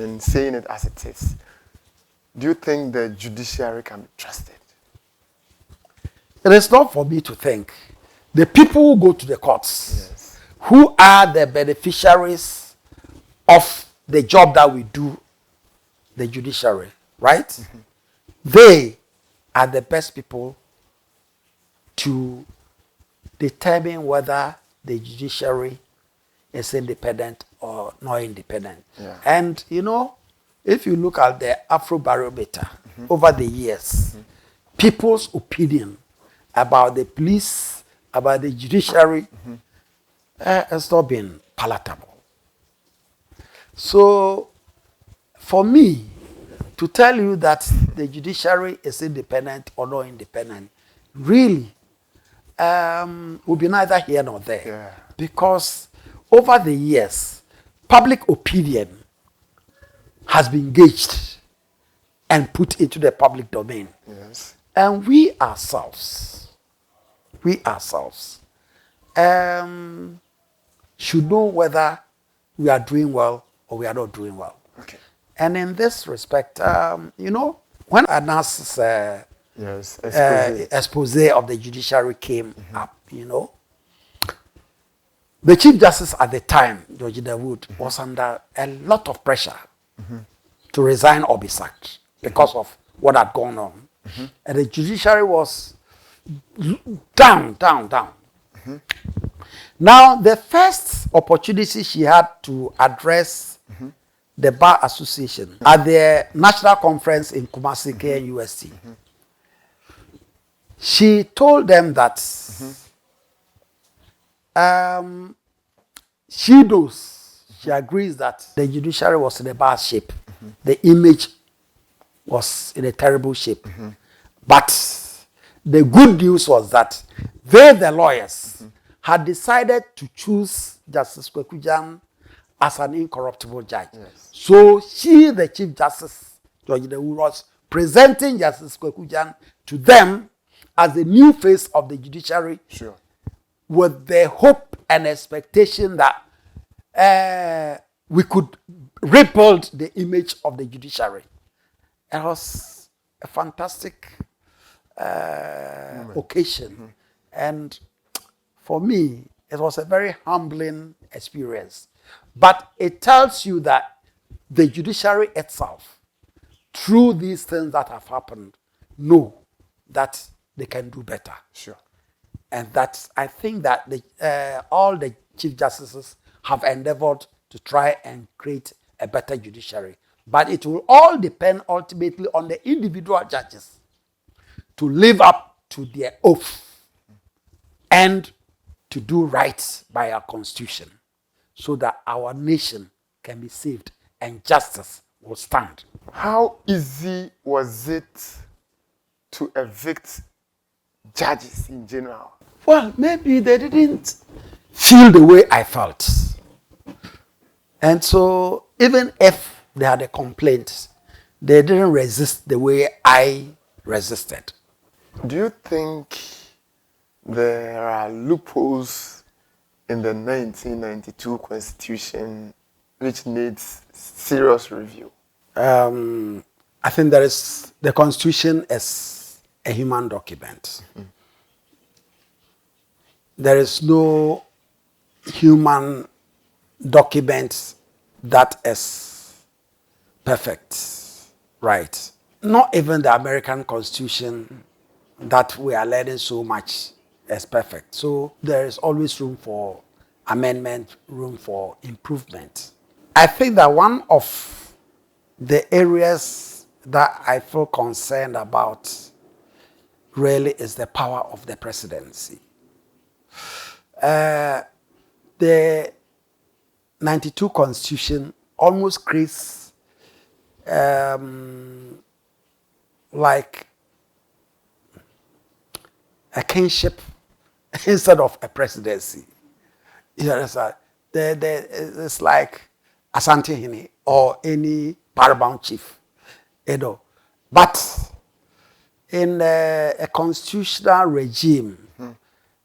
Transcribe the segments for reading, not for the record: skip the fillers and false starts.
mean, saying it as it is, do you think the judiciary can be trusted? It is not for me to think. The people who go to the courts, Yes. who are the beneficiaries of the job that we do, the judiciary, right? Mm-hmm. They are the best people to determine whether the judiciary is independent or not independent. Yeah. And, you know, if you look at the Afrobarometer over the years, people's opinion about the police, about the judiciary, has not been palatable. So, for me, to tell you that the judiciary is independent or not independent, really, will be neither here nor there. Yeah. Because over the years, public opinion has been gauged and put into the public domain. Yes. And we ourselves should know whether we are doing well or we are not doing well. Okay. And in this respect, you know, when Anas's Yes. expose of the judiciary came up, you know, the Chief Justice at the time, George Dawood, was under a lot of pressure to resign or be sacked because of what had gone on. And the judiciary was down. Now, the first opportunity she had to address the Bar Association at the National Conference in Kumasi, KNUST, she told them that she knows, she agrees that the judiciary was in a bad shape. The image was in a terrible shape. But the good news was that they, the lawyers, had decided to choose Justice Kwaku Gyan as an incorruptible judge. Yes. So she, the Chief Justice, George Dawood, was presenting Justice Kwaku Gyan to them as the new face of the judiciary, Sure. with the hope and expectation that we could rebuild the image of the judiciary. It was a fantastic occasion. And for me, it was a very humbling experience. But it tells you that the judiciary itself, through these things that have happened, know that they can do better. Sure. And that's, I think that all the Chief Justices have endeavored to try and create a better judiciary. But it will all depend ultimately on the individual judges to live up to their oath and to do right by our constitution so that our nation can be saved and justice will stand. How easy was it to evict judges in general? Well, maybe they didn't feel the way I felt. And so even if they had a complaint, they didn't resist the way I resisted. Do you think there are loopholes in the 1992 Constitution which needs serious review? I think the Constitution is a human document. There is no human document that is perfect, right? Not even the American Constitution that we are learning so much is perfect. So there is always room for amendment, room for improvement. I think that one of the areas that I feel concerned about really is the power of the presidency. The 92 Constitution almost creates like a kingship instead of a presidency. You understand? It's like Ashanti or any paramount chief, you know. But in a constitutional regime,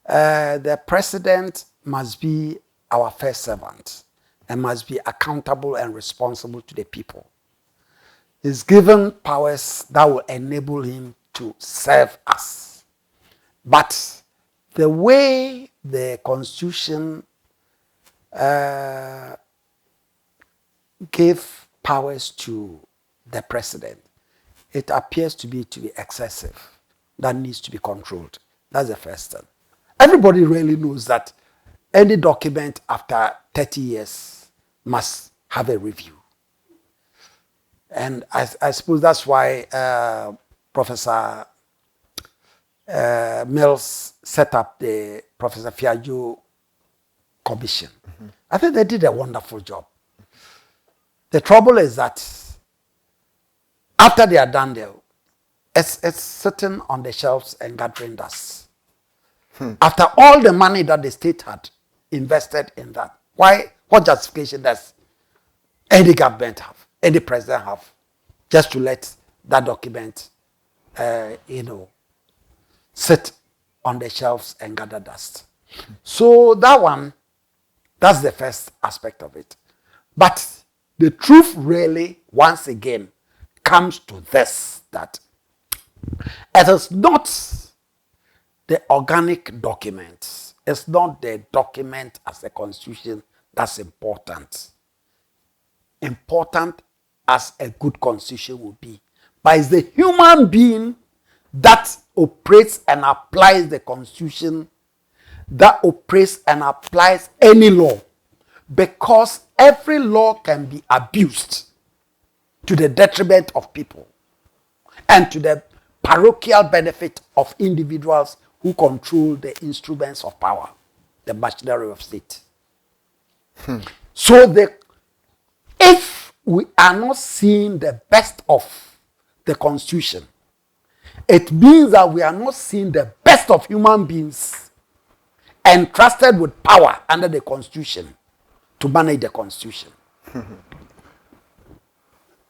the president must be our first servant. and must be accountable and responsible to the people. He's given powers that will enable him to serve us. But the way the Constitution gave powers to the president, it appears to be excessive. That needs to be controlled. That's the first thing. Everybody really knows that any document after 30 years must have a review. And I suppose that's why Professor Mills set up the Professor Fiajo Commission. I think they did a wonderful job. The trouble is that after they are done there, it's sitting on the shelves and gathering dust. After all the money that the state had invested in that, what justification does any government have, any president have, just to let that document, sit on the shelves and gather dust? So that's the first aspect of it. But the truth really, once again, comes to this, that it is not the organic document, it's not the document as a constitution that's important. Important as a good constitution would be, but it's the human being that operates and applies the constitution, that operates and applies any law, because every law can be abused to the detriment of people and to the parochial benefit of individuals who control the instruments of power, the machinery of state. So if we are not seeing the best of the Constitution, it means that we are not seeing the best of human beings entrusted with power under the Constitution to manage the Constitution.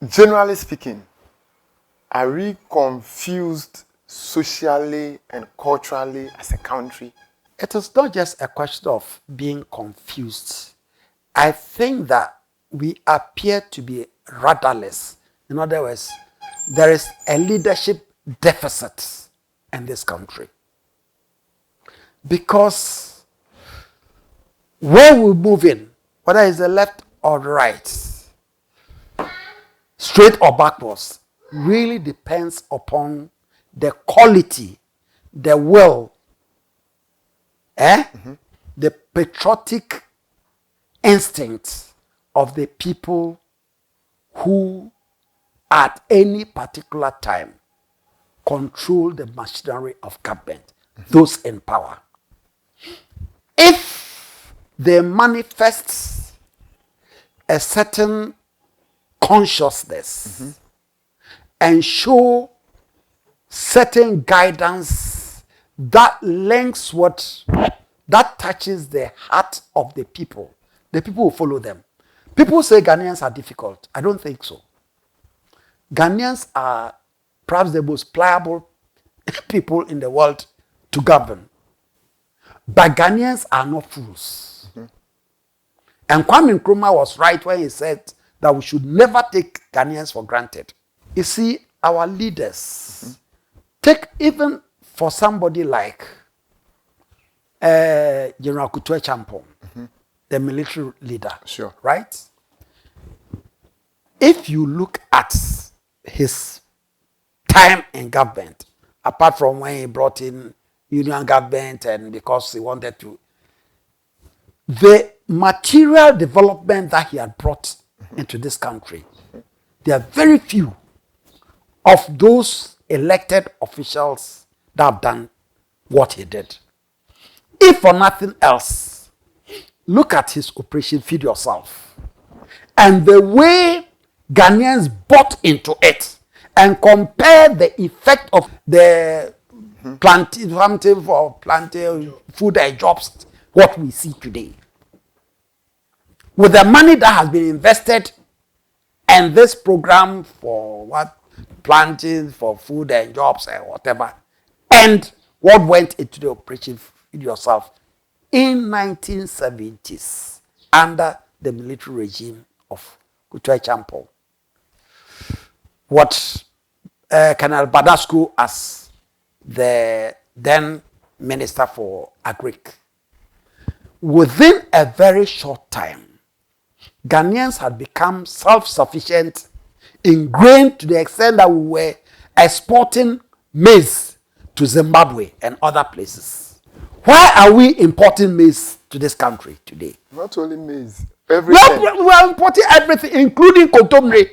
Generally speaking, are we confused socially and culturally as a country? It is not just a question of being confused. I think that we appear to be rudderless. In other words, there is a leadership deficit in this country. Because where we move in, whether it's the left or the right, straight or backwards, really depends upon the quality, the will, the patriotic instinct of the people who at any particular time control the machinery of government, those in power. If they manifest a certain consciousness and show certain guidance that links that touches the heart of the people will follow them. People say Ghanaians are difficult. I don't think so. Ghanaians are perhaps the most pliable people in the world to govern. But Ghanaians are not fools. And Kwame Nkrumah was right when he said that we should never take Ghanaians for granted. You see, our leaders, take even for somebody like General Kutuwe Champong, the military leader, Sure. right? If you look at his time in government, apart from when he brought in union government and because he wanted to, the material development that he had brought into this country, there are very few of those elected officials that have done what he did. If for nothing else, look at his Operation Feed Yourself and the way Ghanaians bought into it, and compare the effect of the planting food and jobs, what we see today, with the money that has been invested in this program for planting, for food and jobs and whatever, and what went into the Operation Feed Yourself in 1970s under the military regime of Kuchai Champong. What Colonel Badasku as the then Minister for Agric. Within a very short time, Ghanaians had become self-sufficient in grain to the extent that we were exporting maize to Zimbabwe and other places. Why are we importing maize to this country today? Not only maize, everything. We are importing everything, including contomere.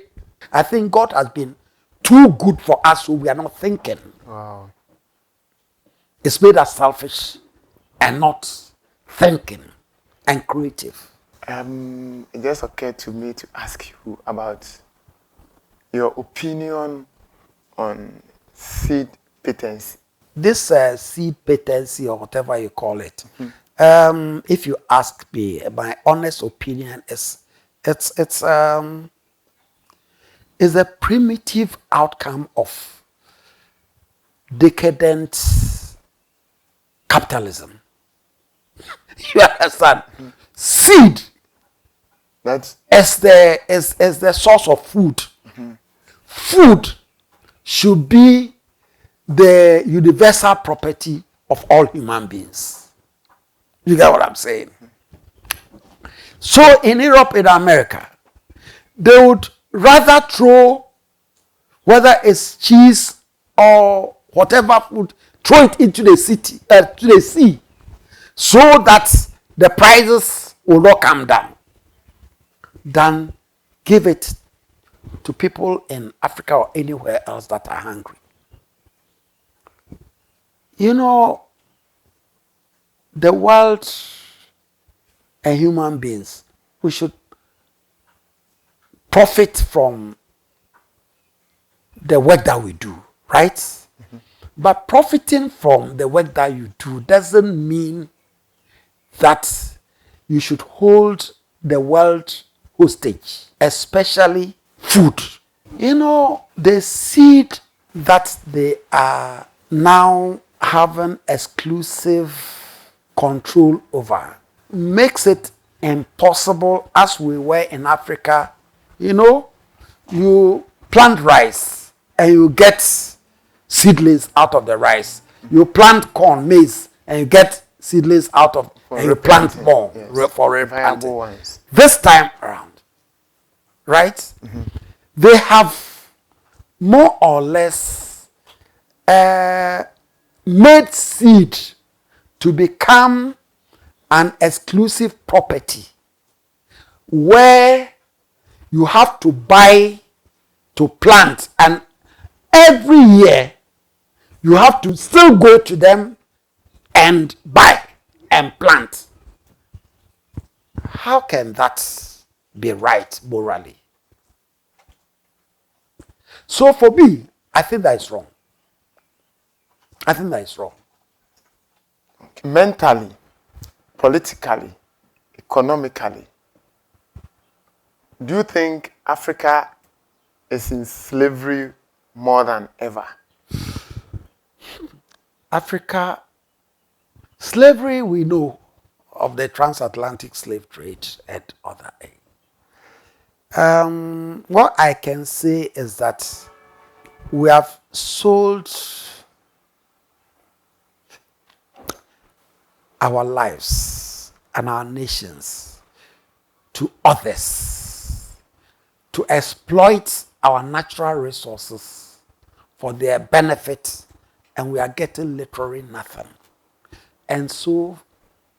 I think God has been too good for us, so we are not thinking. Wow. It's made us selfish and not thinking and creative. It just occurred to me to ask you about your opinion on seed patency. This seed patency or whatever you call it, if you ask me, my honest opinion is it's a primitive outcome of decadent capitalism. You understand? Seed That's is the source of food. Food should be the universal property of all human beings. You get what I'm saying? So in Europe, in America, they would rather throw, whether it's cheese or whatever food, throw it into the city, to the sea, so that the prices will not come down, than give it to people in Africa or anywhere else that are hungry. You know, the world and human beings, we should profit from the work that we do, right? Mm-hmm. But profiting from the work that you do doesn't mean that you should hold the world hostage, especially food. You know, the seed that they are now having exclusive control over makes it impossible, as we were in Africa. You know, you plant rice and you get seedlings out of the rice. You plant corn, maize, and you get seedlings out of, and you plant more, yes, for replanting. This time around, right? Mm-hmm. They have more or less made seed to become an exclusive property where you have to buy to plant, and every year you have to still go to them and buy and plant. How can that be right morally? So for me, I think that is wrong. I think that is wrong. Okay. Mentally, politically, economically, do you think Africa is in slavery more than ever? Africa, slavery, we know of the transatlantic slave trade and other aid. What I can say is that we have sold our lives and our nations to others to exploit our natural resources for their benefit, and we are getting literally nothing. And so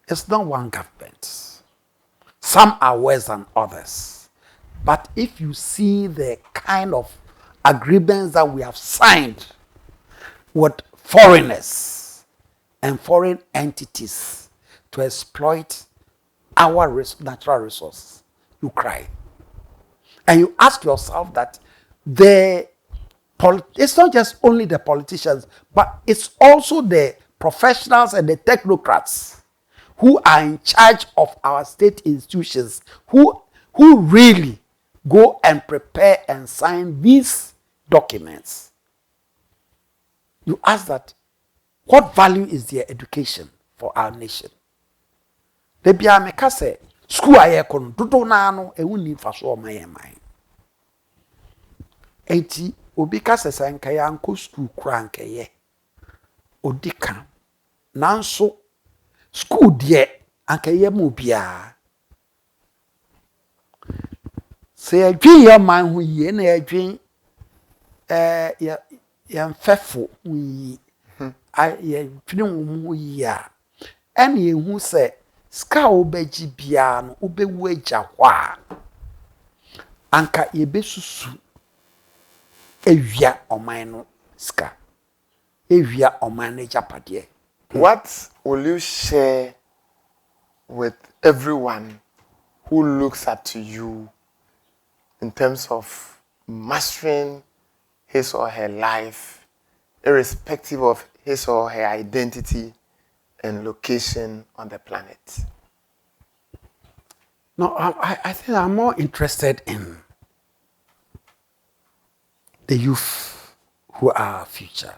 it's not one government. Some are worse than others. But if you see the kind of agreements that we have signed with foreigners and foreign entities to exploit our natural resources, you cry. And you ask yourself that it's not just only the politicians, but it's also the professionals and the technocrats who are in charge of our state institutions, who really go and prepare and sign these documents. You ask that, what value is their education for our nation? The Biameka say, school aye kono dodo na no ehu ni fa so o maye man enti obi ka sesa nka ya anko school kura nka ye odika nanso school de anka ye mu bia se adwen ya man ho yie na adwen ya mfefo ho yi ya twene wo yi a ene ehu se ska obeji bia no obewu agya hɔ a anka ye besusu ewia oman no ska ewia oman no japade. What will you share with everyone who looks up to you in terms of mastering his or her life, irrespective of his or her identity and location on the planet? No, I think I'm more interested in the youth who are our future.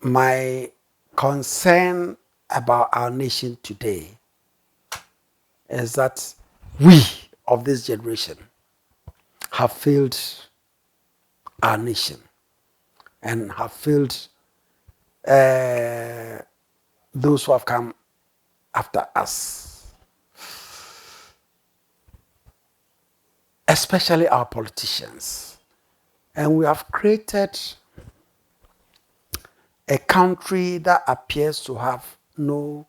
My concern about our nation today is that we of this generation have failed our nation and have failed those who have come after us, especially our politicians. And we have created a country that appears to have no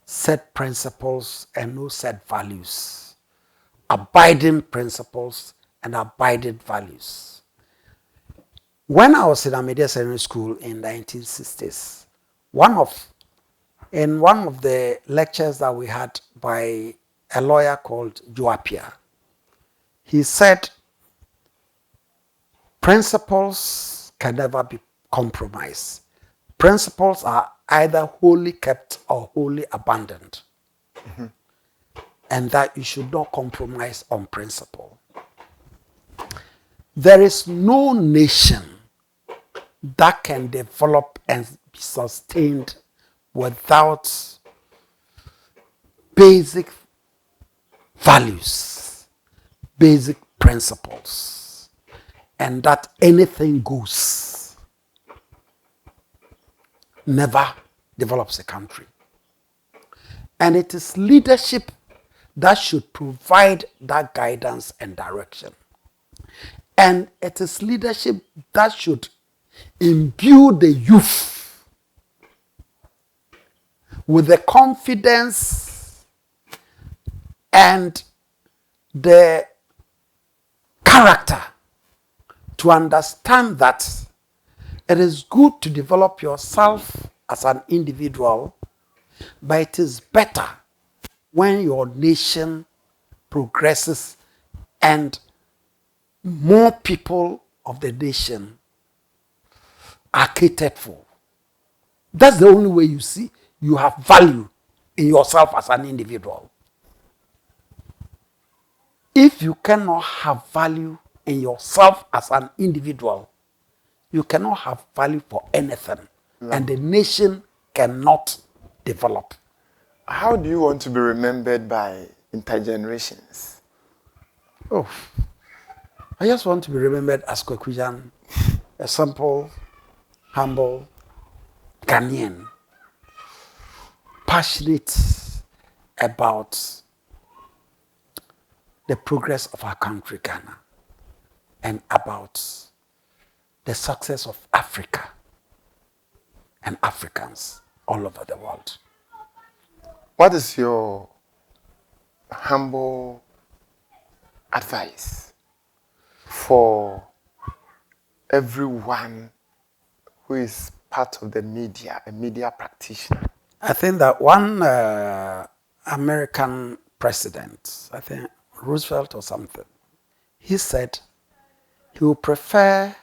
set principles and no set values, abiding principles and abiding values. When I was in Ahmadiyya Secondary School in the 1960s, in one of the lectures that we had by a lawyer called Joapia, he said, principles can never be compromised. Principles are either wholly kept or wholly abandoned. Mm-hmm. And that you should not compromise on principle. There is no nation that can develop and be sustained without basic values, basic principles, and that anything goes never develops a country. And it is leadership that should provide that guidance and direction. And it is leadership that should imbue the youth with the confidence and the character to understand that it is good to develop yourself as an individual, but it is better when your nation progresses and more people of the nation are catered for. That's the only way you see you have value in yourself as an individual. If you cannot have value in yourself as an individual, you cannot have value for anything. No. And the nation cannot develop. How do you want to be remembered by intergenerations? Oh, I just want to be remembered as Kwaku Gyan, a simple, humble Ghanaian, passionate about the progress of our country, Ghana, and about the success of Africa and Africans all over the world. What is your humble advice for everyone who is part of the media, a media practitioner? I think that one American president, I think Roosevelt or something, he said he would prefer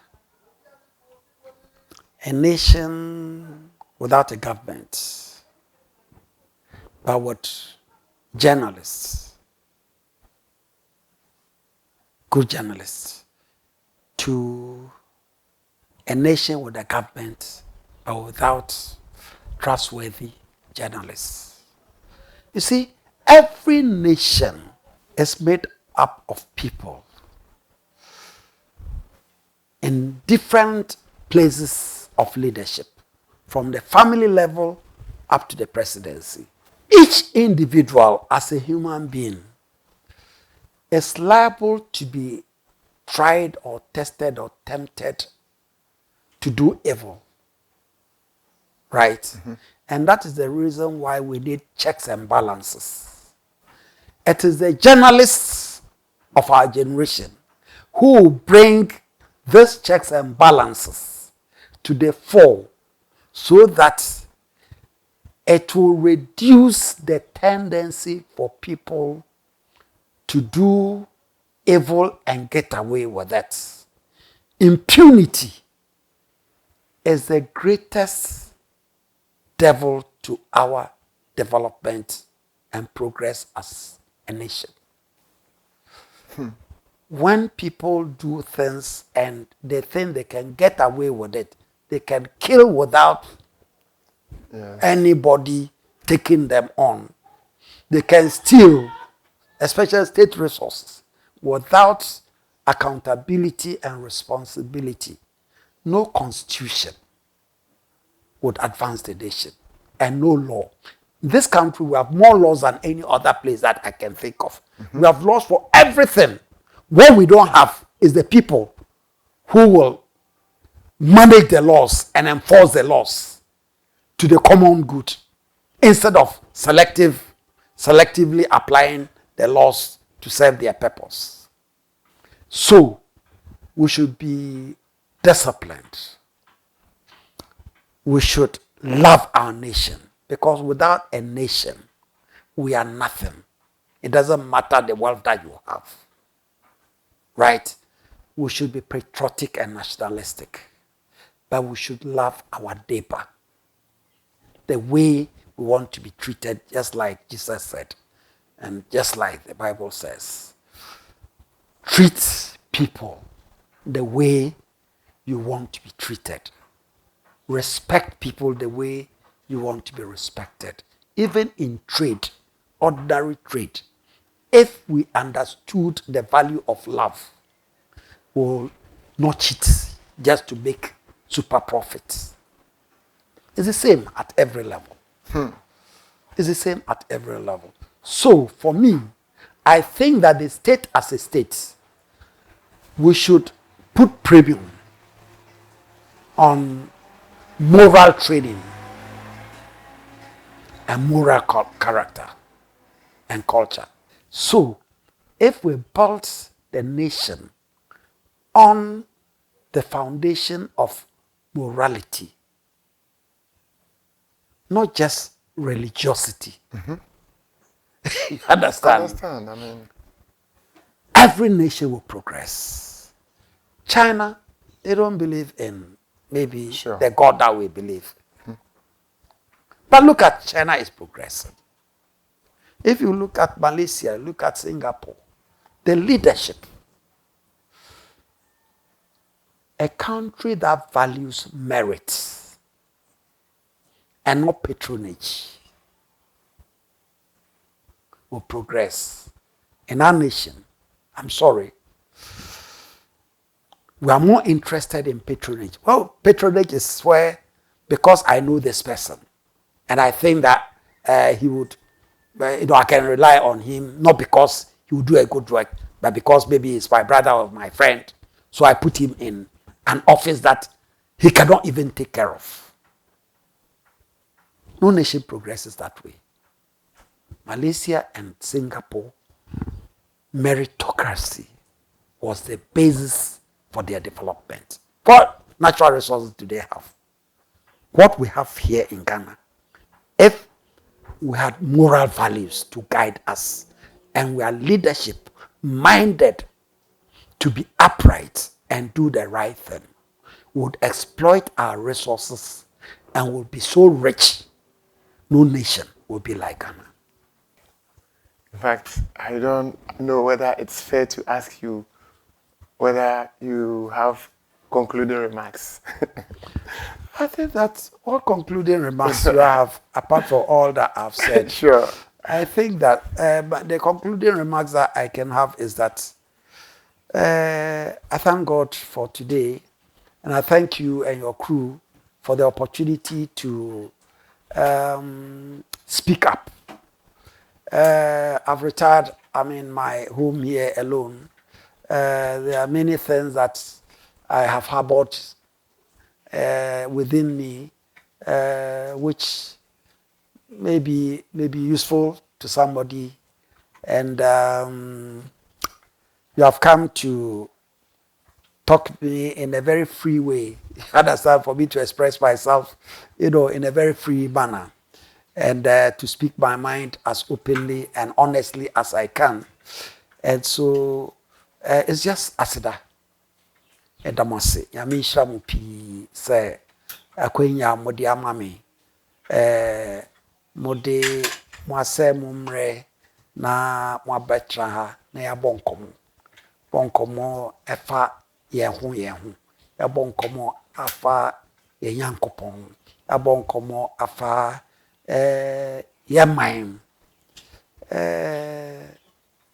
a nation without a government, but with journalists, good journalists, to a nation with a government, but without trustworthy journalists. You see, every nation is made up of people in different places of leadership, from the family level up to the presidency. Each individual as a human being is liable to be tried or tested or tempted to do evil. Right? Mm-hmm. And that is the reason why we need checks and balances. It is the journalists of our generation who bring these checks and balances to the fore so that it will reduce the tendency for people to do evil and get away with it. Impunity is the greatest devil to our development and progress as a nation. When people do things and they think they can get away with it, they can kill without anybody taking them on. They can steal, especially state resources, without accountability and responsibility. No constitution would advance the nation, and no law. In this country, we have more laws than any other place that I can think of. Mm-hmm. We have laws for everything. What we don't have is the people who will manage the laws and enforce the laws to the common good, instead of selectively applying the laws to serve their purpose. So, we should be disciplined. We should love our nation, because without a nation, we are nothing. It doesn't matter the wealth that you have. Right? We should be patriotic and nationalistic, but we should love our neighbor the way we want to be treated, just like Jesus said, and just like the Bible says. Treat people the way you want to be treated. Respect people the way you want to be respected. Even in trade, ordinary trade, if we understood the value of love, we'll not cheat just to make super profits. It's the same at every level. It's the same at every level. So, for me, I think that the state as a state, we should put premium on moral training and moral character and culture. So, if we build the nation on the foundation of morality, not just religiosity. Mm-hmm. You understand? I understand. I mean, every nation will progress. China, they don't believe in maybe the God that we believe. Mm-hmm. But look at China is progressing. If you look at Malaysia, look at Singapore, the leadership. A country that values merit and not patronage will progress. In our nation, I'm sorry, we are more interested in patronage. Well, patronage is where, because I know this person, and I think that he would, I can rely on him, not because he will do a good work, but because maybe he's my brother or my friend. So I put him in an office that he cannot even take care of. No nation progresses that way. Malaysia and Singapore, meritocracy was the basis for their development. What natural resources do they have? What we have here in Ghana, if we had moral values to guide us, and we are leadership minded to be upright and do the right thing, we would exploit our resources and would be so rich, no nation will be like Ghana. In fact, I don't know whether it's fair to ask you whether you have concluding remarks. I think that's all concluding remarks you have, apart from all that I've said. Sure. I think that but the concluding remarks that I can have is that I thank God for today, and I thank you and your crew for the opportunity to speak up. I've retired. I'm in my home here alone. There are many things that I have harbored within me, which may be useful to somebody, and you have come to talk to me in a very free way. Understand, for me to express myself, in a very free manner, and to speak my mind as openly and honestly as I can. And so it's just asida. Edamase, yamisha mupi say akwenya modi amame. Mode mwase mumre na mwabetra ha na ya bonkomo efa yehu ya bonkomo afa ye yankopon ya bonkomo afa yeman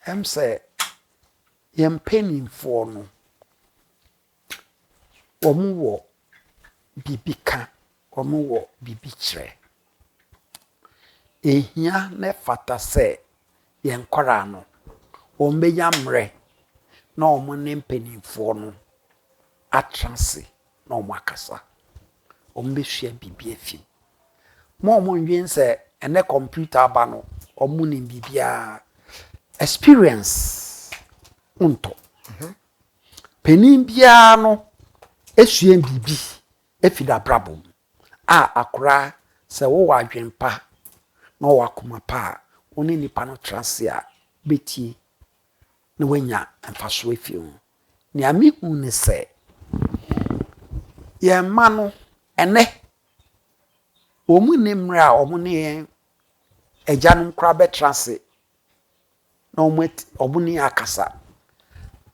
emse yempenimfo no omuwo bibika omuwo bibichre ehia ne fata se yenkwara no ombenya mre na omune mpenimfo no atranse na omakasa ombehua bibia fi mo omunwen se ene computer ba no omune bibia experience unto penim bia no esua bibi efida brabom akora se wo wadwempa na wakoma pa oni nipa no transe a betie na wanya mfaso efie ni amihu ne se ye ma no ene omu ne mra a omu ne ejanum kra be transe na omu ne akasa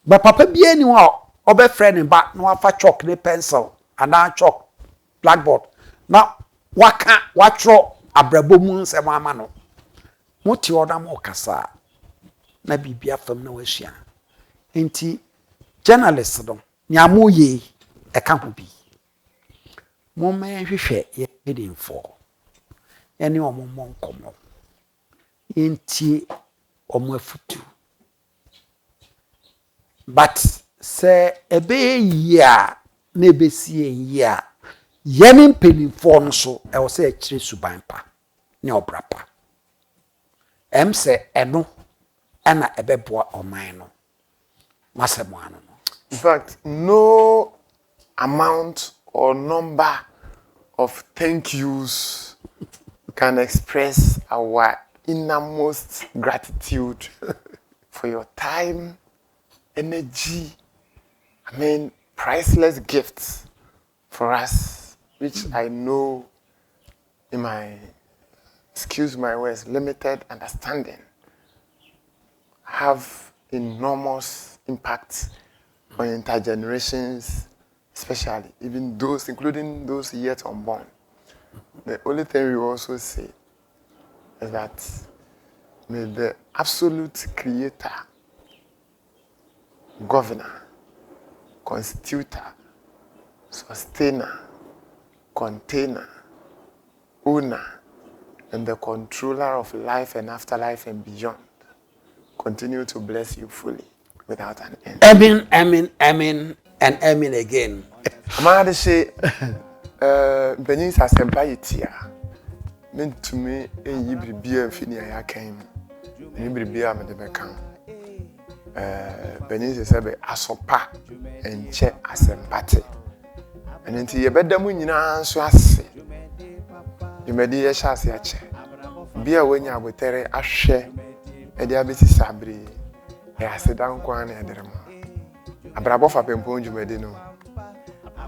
ba papa bia ni ho obe friend ba na wafa chalk ne pencil ana chalk blackboard na watro Abrabɔ mu nsɛm ama no moti oda mo kasa na bibia fam na wahia enti journalist no nyamo ye eka ho bi mo me hwehwɛ ye edinfo ene omo monkomo enti omo afutu but se ebe yi a na ebesie yi a yemi mpenimfo no so e wo se akire suban pa ne obrapa emse eno ana ebeboa oman no masemo ano no. In fact, no amount or number of thank yous can express our innermost gratitude for your time, energy, priceless gifts for us, which I know in my, excuse my words, limited understanding, have enormous impact on intergenerations, especially, even those, including those yet unborn. The only thing we also say is that may the absolute creator, governor, constitutor, sustainer, container, owner, and the controller of life and afterlife and beyond continue to bless you fully without an end. Amen, amen, amen, and amen again. Amade say, Benin sa sempa yetia. Men to me eyi bribia mfini ayakan. Ni bribia me de bekan. Benin se sebe asopa enche asempate. Enti ye beda mu nyina nso ase. Yemedi ye sha ase ache. Bia wanya abotere ahwe edi abesi sabre. E asedan kwa na ederemo. Abrabɔ Fapempong dwumadi no.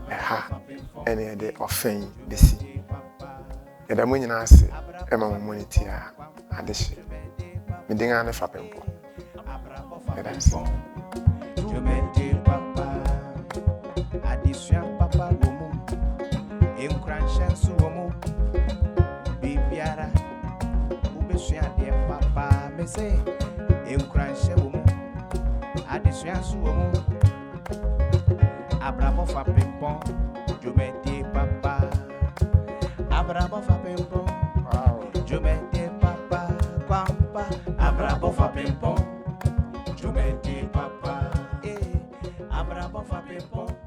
Ha ene de ofen desi. Yeda mu nyina ase e ma mo moniti a adehye. Me dinga na Fapempong. Yeda se. Jumenti papa. Adisua papa womu. Enkran shansu womu. Bibiara. Ubesua de papa. say, in crash, addition, Abrabɔ Fapempong, Jumete Papa. Abrabɔ Fapempong, Jumete Papa, Kwampa. Abrabɔ Fapempong, Jumete Papa. Abrabɔ Fapempong.